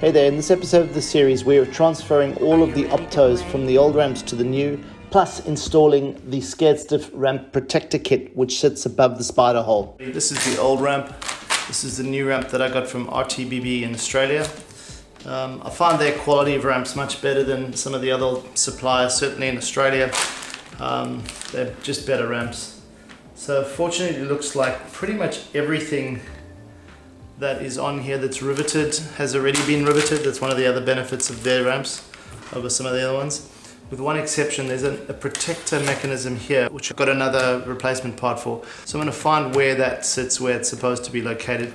Hey there, in this episode of the series we're transferring all of the Optos from the old ramps to the new, plus installing the Scared Stiff ramp protector kit which sits above the spider hole. This is the old ramp, this is the new ramp that I got from RTBB in Australia. I find their quality of ramps much better than some of the other suppliers, certainly in Australia. They're just better ramps. So fortunately it looks like pretty much everything that is on here that's riveted has already been riveted. That's one of the other benefits of their ramps over some of the other ones. With one exception, there's a protector mechanism here, which I've got another replacement part for. So I'm going to find where that sits, where it's supposed to be located.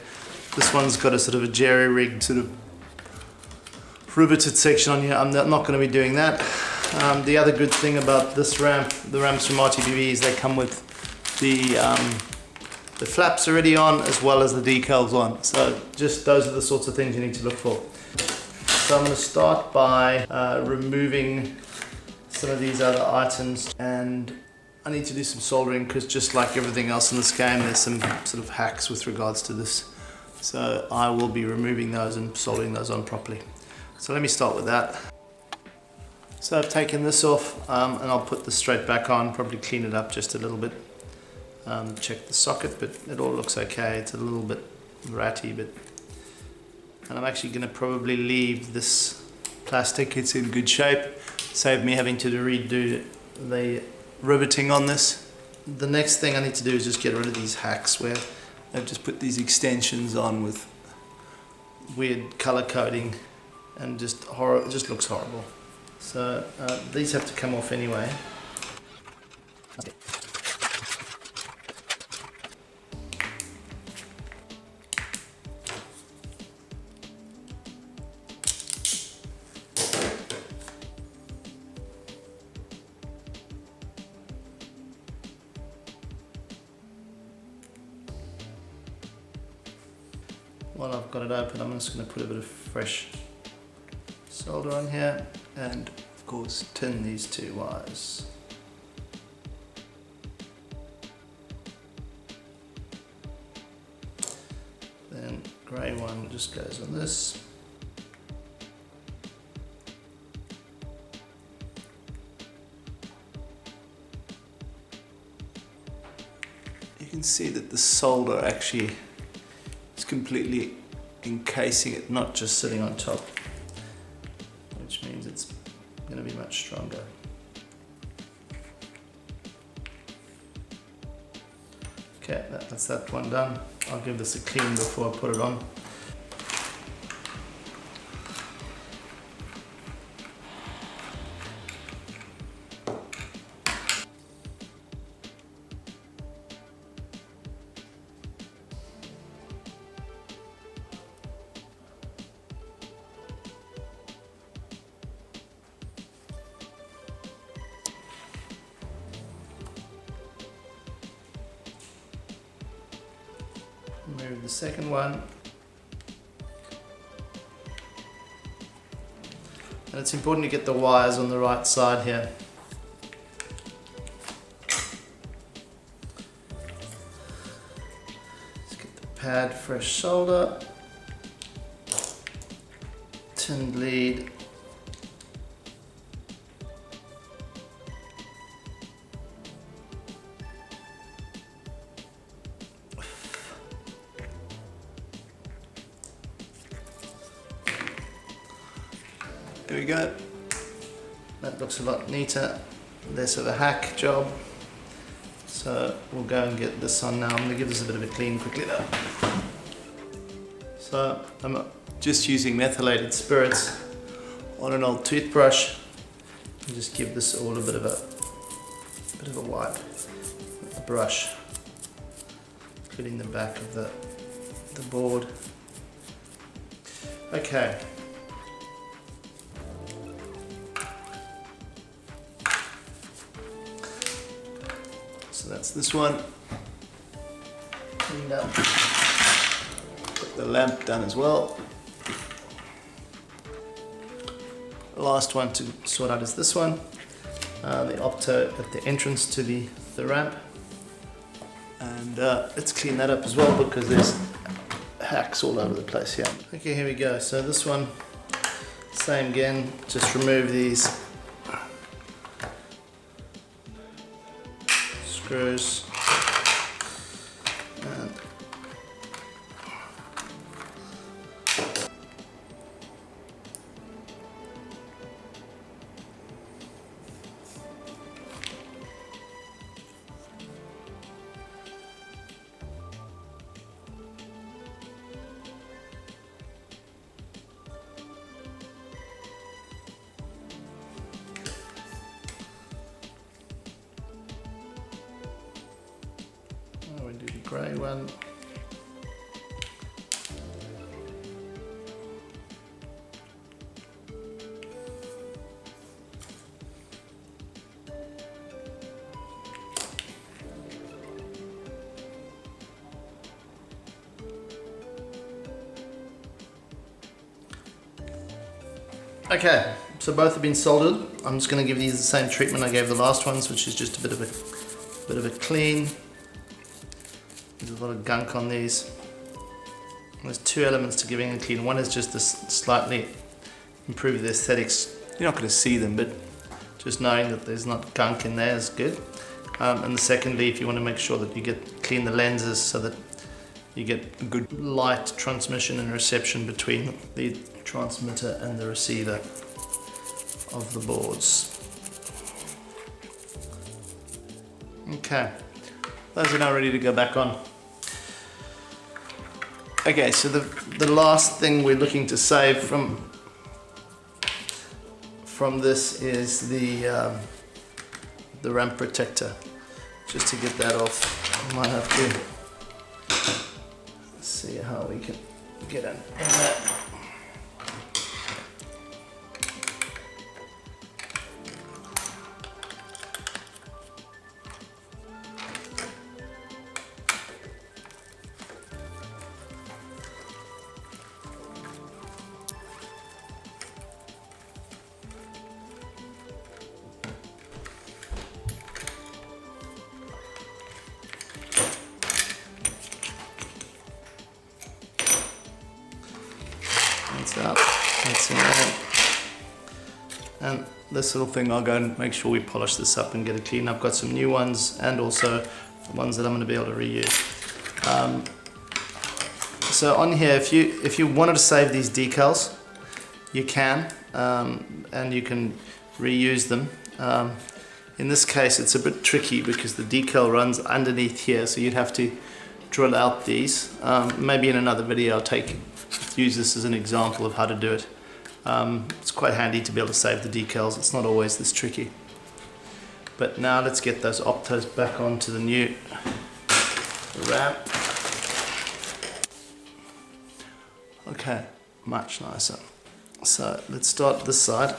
This one's got a sort of a jerry-rigged sort of riveted section on here. I'm not going to be doing that. The other good thing about this ramp, the ramps from RTBB, is they come with the flaps already on as well as the decals on. So just those are the sorts of things you need to look for. So I'm going to start by removing some of these other items, and I need to do some soldering because just like everything else in this game there's some sort of hacks with regards to this. So I will be removing those and soldering those on properly. So let me start with that. So I've taken this off and I'll put this straight back on, probably clean it up just a little bit. Check the socket, but it all looks okay. It's a little bit ratty, and I'm actually going to probably leave this plastic. It's in good shape. Save me having to redo the riveting on this. The next thing I need to do is just get rid of these hacks where I've just put these extensions on with weird color coding, and just it just looks horrible. So these have to come off anyway. While I've got it open, I'm just going to put a bit of fresh solder on here and of course tin these two wires. Then grey one just goes on this. You can see that the solder actually completely encasing it, not just sitting on top, which means it's going to be much stronger. Okay, that's that one done. I'll give this a clean before I put it on. Remove the second one, and it's important to get the wires on the right side here. Let's get the pad, fresh solder, tinned lead, there we go. That looks a lot neater, less of a hack job. So we'll go and get this on now. I'm going to give this a bit of a clean quickly though. So I'm just using methylated spirits on an old toothbrush and just give this all a bit of a wipe with the brush, including the back of the board. Okay. So that's this one. Cleaned up. Got the lamp done as well. The last one to sort out is this one. The Opto at the entrance to the ramp. And let's clean that up as well because there's hacks all over the place here. Okay, here we go. So this one Same again, just remove these screws. And we do the grey one. Okay, so both have been soldered. I'm just going to give these the same treatment I gave the last ones, which is just a bit of a clean. There's a lot of gunk on these. There's two elements to giving a clean. One is just to slightly improve the aesthetics. You're not going to see them, but just knowing that there's not gunk in there is good. And secondly, if you want to make sure that you clean the lenses so that you get a good light transmission and reception between the transmitter and the receiver of the boards. Okay, those are now ready to go back on. Okay, so the last thing we're looking to save from this is the ramp protector. Just to get that off, I might have to see how we can get in there. Up, that's in there. And this little thing, I'll go and make sure we polish this up and get it clean. I've got some new ones and also the ones that I'm going to be able to reuse. So on here, if you wanted to save these decals, you can, and you can reuse them. In this case, it's a bit tricky because the decal runs underneath here, so you'd have to drill out these. Maybe in another video I'll use this as an example of how to do it. It's quite handy to be able to save the decals. It's not always this tricky. But now let's get those Optos back onto the new ramp. Okay, much nicer. So let's start this side.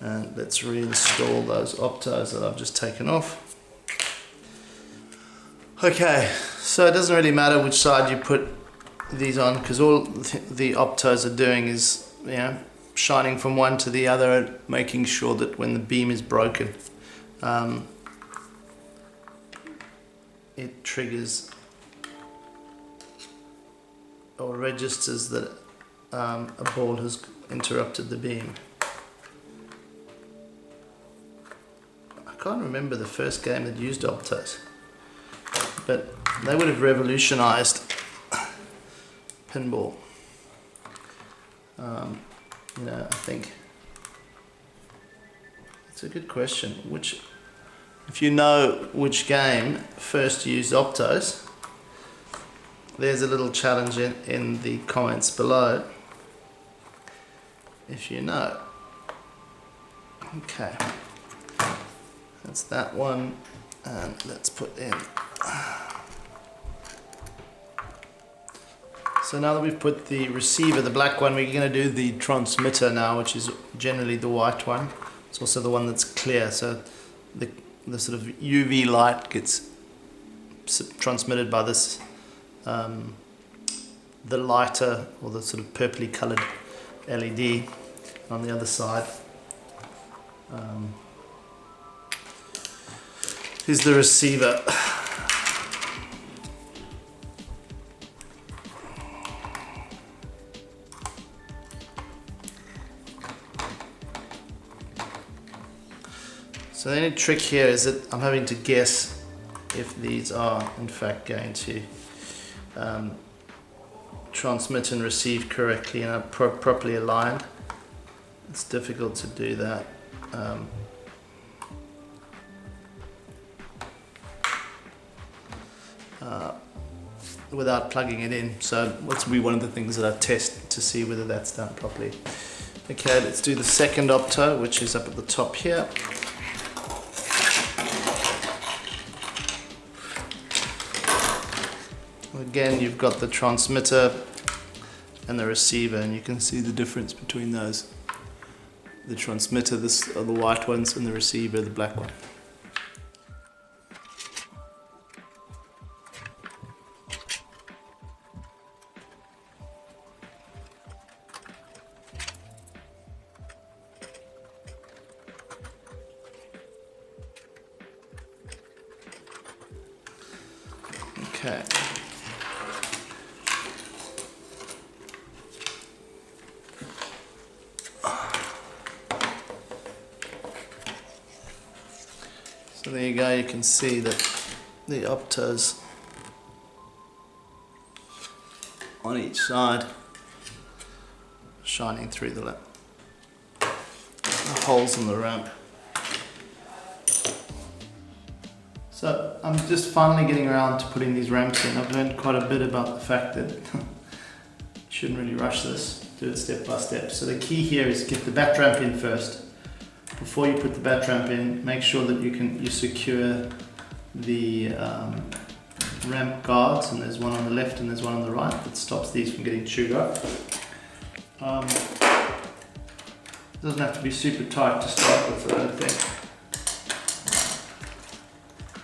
And let's reinstall those Optos that I've just taken off. Okay, so it doesn't really matter which side you put these on, because all the Optos are doing is, shining from one to the other, making sure that when the beam is broken, it triggers or registers that a ball has interrupted the beam. I can't remember the first game that used Optos, but they would have revolutionized pinball. I think it's a good question. If you know which game first used Optos, there's a little challenge in the comments below, if you know. Okay, that's that one, and let's put in. So now that we've put the receiver, the black one, we're going to do the transmitter now, which is generally the white one. It's also the one that's clear, so the sort of UV light gets transmitted by this, the lighter or the sort of purpley coloured LED on the other side. Here's the receiver. So the only trick here is that I'm having to guess if these are in fact going to transmit and receive correctly and are properly aligned. It's difficult to do that. Without plugging it in, so that's be one of the things that I test to see whether that's done properly. Okay, let's do the second opto, which is up at the top here. Again, you've got the transmitter and the receiver, and you can see the difference between those. The transmitter, this are the white ones, and the receiver, the black one. Okay. So there you go, you can see that the optos on each side shining through the holes in the ramp. So I'm just finally getting around to putting these ramps in. I've learned quite a bit about the fact that you shouldn't really rush this, do it step by step. So the key here is get the bat ramp in first. Before you put the bat ramp in, make sure that you secure the ramp guards, and there's one on the left and there's one on the right that stops these from getting chewed up. It doesn't have to be super tight to start with, I don't think.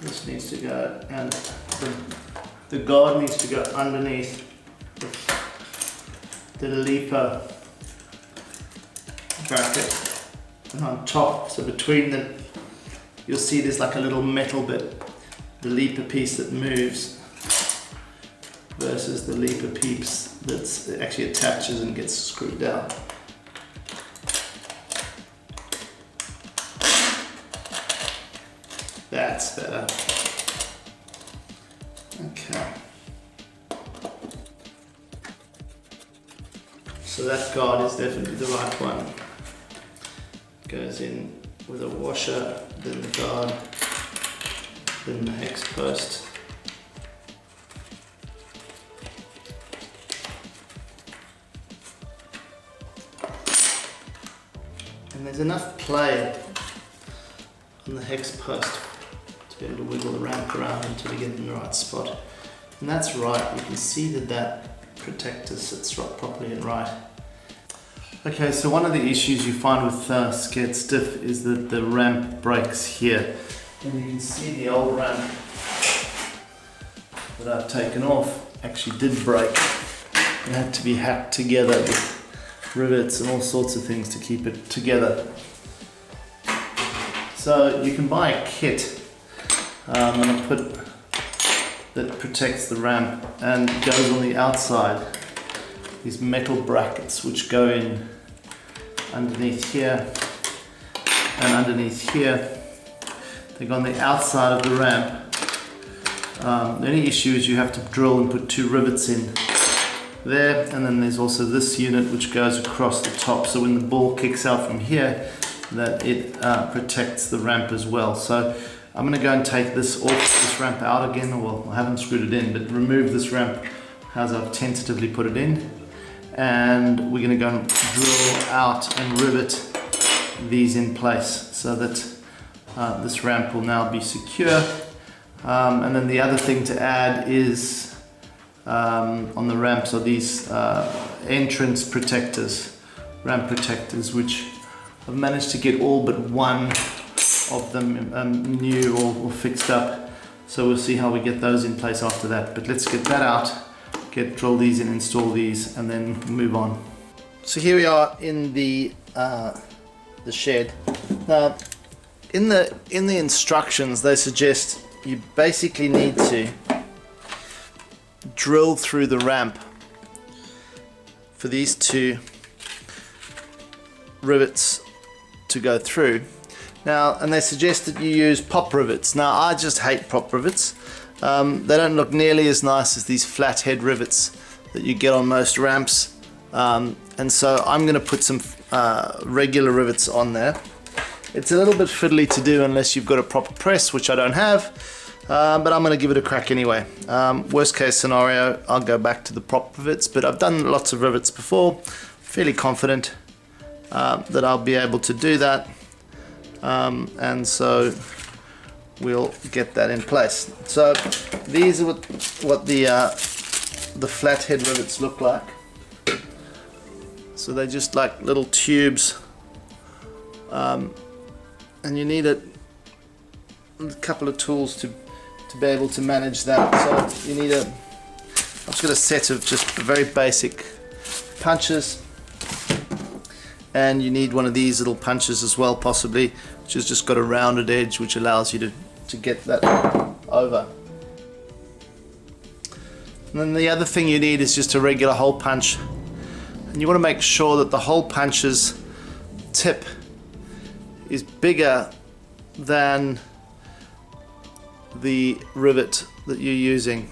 This needs to go, and the guard needs to go underneath the leaper bracket and on top. So between them, you'll see there's like a little metal bit, the leaper piece that moves versus the leaper piece that actually attaches and gets screwed down. That's better. Okay. So that guard is definitely the right one. Goes in with a washer, then the guard, then the hex post. And there's enough play on the hex post to be able to wiggle the ramp around until you get in the right spot. And that's right, you can see that that protector sits right properly and right. Okay, so one of the issues you find with Scared Stiff is that the ramp breaks here. And you can see the old ramp that I've taken off actually did break. It had to be hacked together with rivets and all sorts of things to keep it together. So you can buy a kit that protects the ramp and goes on the outside. These metal brackets which go in underneath here and underneath here. They go on the outside of the ramp. The only issue is you have to drill and put 2 rivets in there, and then there's also this unit which goes across the top, so when the ball kicks out from here, that it protects the ramp as well. So I'm going to go and take this ramp out again. Well, I haven't screwed it in, but remove this ramp as I've tentatively put it in, and we're going to go and drill out and rivet these in place so that this ramp will now be secure. And then the other thing to add is on the ramps are these entrance protectors, ramp protectors, which I've managed to get all but one of them new or fixed up. So we'll see how we get those in place after that. But let's get that out, drill these in, install these, and then move on. So here we are in the shed. Now, in the instructions, they suggest you basically need to drill through the ramp for these 2 rivets to go through. Now, and they suggest that you use pop rivets. Now, I just hate pop rivets. They don't look nearly as nice as these flat head rivets that you get on most ramps. And so I'm going to put some regular rivets on there. It's a little bit fiddly to do unless you've got a proper press, which I don't have, but I'm going to give it a crack anyway. Worst case scenario, I'll go back to the prop rivets, but I've done lots of rivets before. Fairly confident that I'll be able to do that, and so we'll get that in place. So these are what the flathead rivets look like. So they're just like little tubes, and you need a couple of tools to be able to manage that. So you need I've just got a set of just very basic punches, and you need one of these little punches as well, possibly, which has just got a rounded edge which allows you to get that over. And then the other thing you need is just a regular hole punch, and you want to make sure that the hole punch's tip is bigger than the rivet that you're using,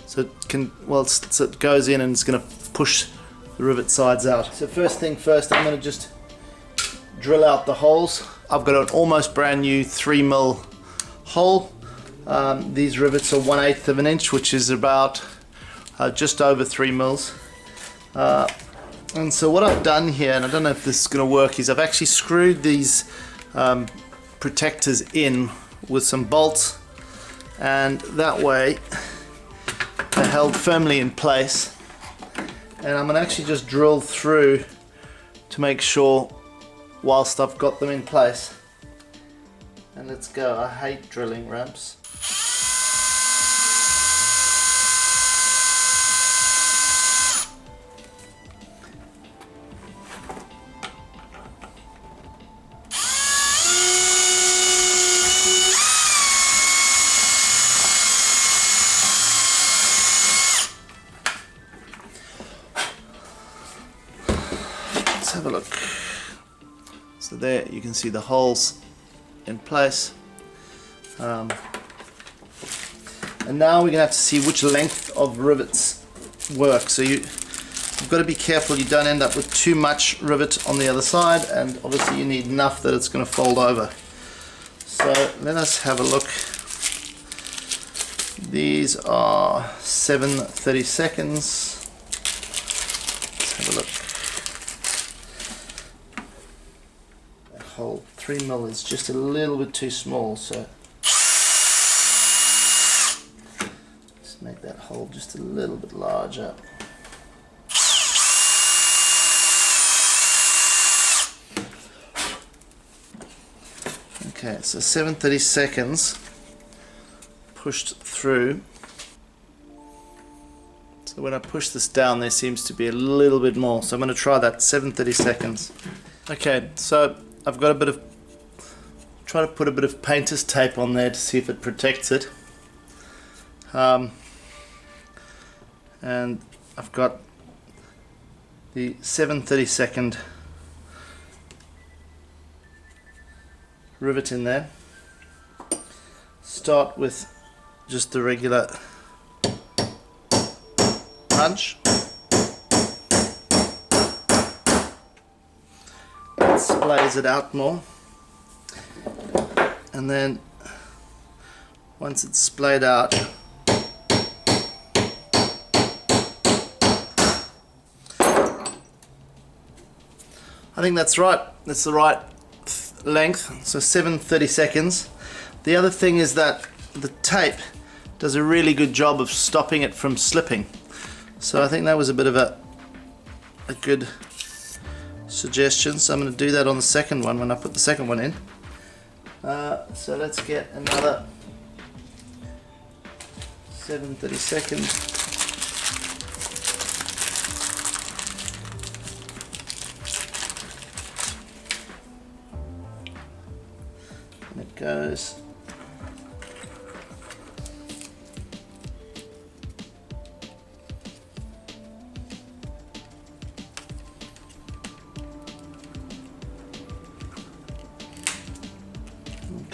so it goes in and it's going to push the rivet sides out. So first thing first, I'm going to just drill out the holes. I've got an almost brand new 3mm hole. These rivets are 1/8 of an inch, which is about just over 3 mils. And so what I've done here, and I don't know if this is going to work, is I've actually screwed these protectors in with some bolts, and that way they're held firmly in place. And I'm going to actually just drill through to make sure whilst I've got them in place. And let's go. I hate drilling ramps. Have a look. So there you can see the holes in place, and now we're going to have to see which length of rivets work. So you've got to be careful you don't end up with too much rivet on the other side, and obviously you need enough that it's going to fold over. So let us have a look. These are 7/32. Let's have a look. Hole 3mm is just a little bit too small, so let's make that hole just a little bit larger. Okay, so 7/32 pushed through. So when I push this down, there seems to be a little bit more, so I'm going to try that 7/32. Okay, so I've got try to put a bit of painter's tape on there to see if it protects it. And I've got the 7/32 rivet in there. Start with just the regular punch. Splays it out more, and then once it's splayed out, I think that's right. That's the right length. So 7/32. The other thing is that the tape does a really good job of stopping it from slipping. So I think that was a bit of a good suggestion. So I'm going to do that on the second one when I put the second one in. So let's get another 7/32. And it goes.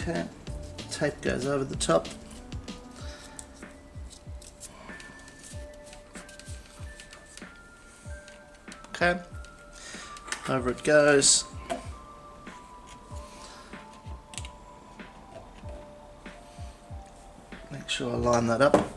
Okay, tape goes over the top. Okay, over it goes. Make sure I line that up.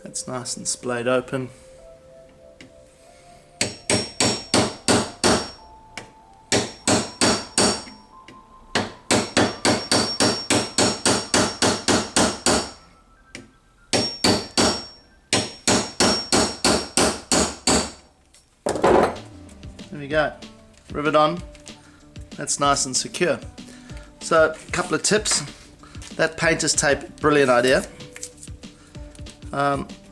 That's nice and splayed open. There we go, rivet on, that's nice and secure. So a couple of tips, that painter's tape, brilliant idea.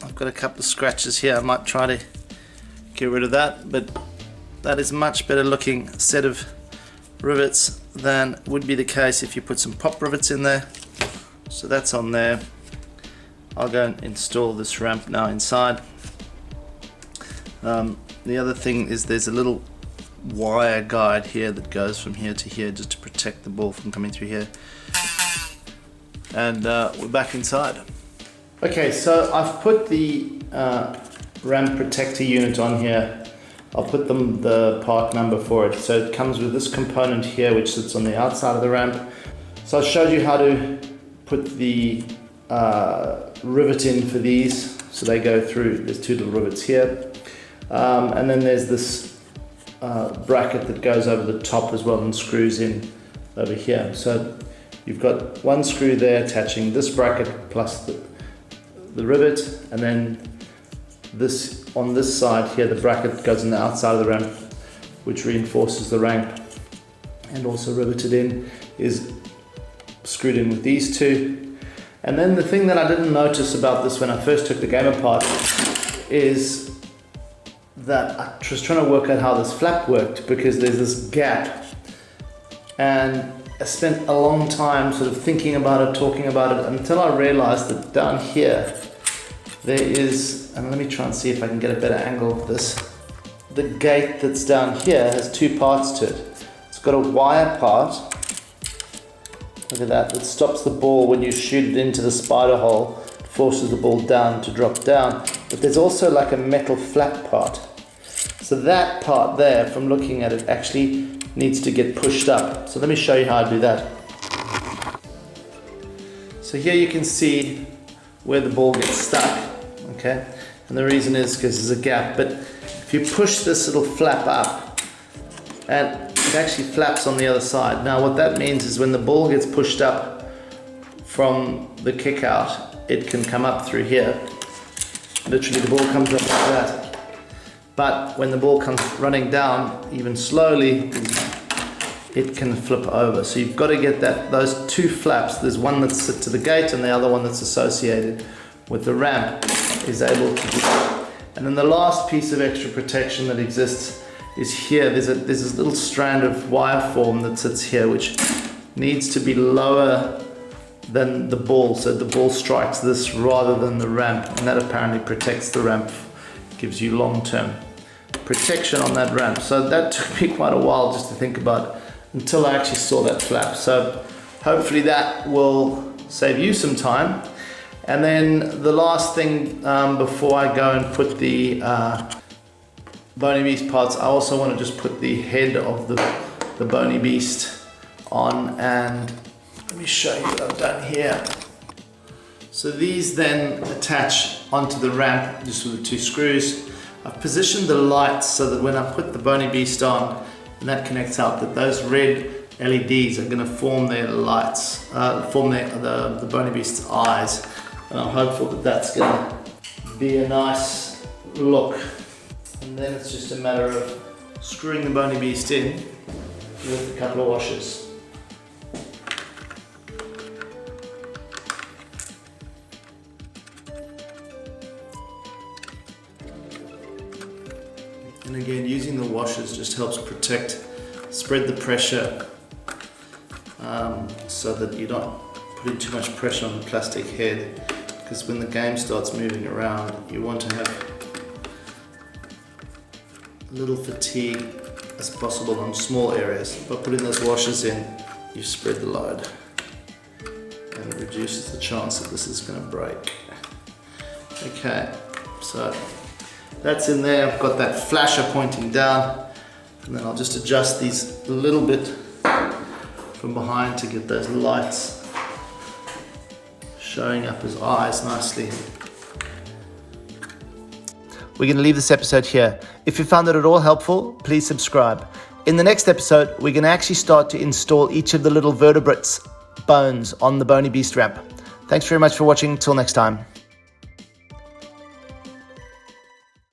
I've got a couple of scratches here, I might try to get rid of that, but that is much better looking set of rivets than would be the case if you put some pop rivets in there. So that's on there. I'll go and install this ramp now inside. The other thing is there's a little wire guide here that goes from here to here just to protect the ball from coming through here. And we're back inside. Okay, so I've put the ramp protector unit on here. I'll put the part number for it. So it comes with this component here which sits on the outside of the ramp. So I showed you how to put the rivet in for these. So they go through, there's two little rivets here. And then there's this bracket that goes over the top as well and screws in over here. So you've got one screw there attaching this bracket plus the rivet, and then this on this side here, the bracket goes on the outside of the ramp, which reinforces the ramp and also riveted in, is screwed in with these two. And then the thing that I didn't notice about this when I first took the game apart is that I was trying to work out how this flap worked, because there's this gap, and I spent a long time sort of thinking about it, talking about it, until I realized that down here there is, and let me try and see if I can get a better angle of this, the gate that's down here has two parts to it. It's got a wire part, look at that stops the ball when you shoot it into the spider hole, it forces the ball down to drop down, but there's also like a metal flap part. So that part there, from looking at it, actually needs to get pushed up. So let me show you how I do that. So here you can see where the ball gets stuck, okay? And the reason is because there's a gap, but if you push this little flap up, and it actually flaps on the other side. Now what that means is when the ball gets pushed up from the kick out, it can come up through here. Literally the ball comes up like that. But when the ball comes running down, even slowly, it can flip over. So you've got to get those two flaps. There's one that's set to the gate and the other one that's associated with the ramp is able to do that. And then the last piece of extra protection that exists is here. There's this little strand of wire form that sits here, which needs to be lower than the ball, so the ball strikes this rather than the ramp, and that apparently protects the ramp, gives you long-term protection on that ramp. So that took me quite a while just to think about until I actually saw that flap. So hopefully that will save you some time. And then the last thing before I go and put the Boney Beast parts, I also want to just put the head of the Boney Beast on, and let me show you what I've done here. So these then attach onto the ramp just with the two screws. I've positioned the lights so that when I put the Boney Beast on and that connects out, that those red LEDs are going to form their lights, form the Boney Beast's eyes, and I'm hopeful that that's going to be a nice look. And then it's just a matter of screwing the Boney Beast in with a couple of washers. And again, using the washers just helps protect, spread the pressure so that you're not putting too much pressure on the plastic head, because when the game starts moving around you want to have a little fatigue as possible on small areas. By putting those washers in, you spread the load and it reduces the chance that this is going to break. Okay, so that's in there. I've got that flasher pointing down, and then I'll just adjust these a little bit from behind to get those lights showing up as eyes nicely. We're going to leave this episode here. If you found it at all helpful, please subscribe. In the next episode, we're going to actually start to install each of the little vertebrates bones on the Boney Beast ramp. Thanks very much for watching. Till next time.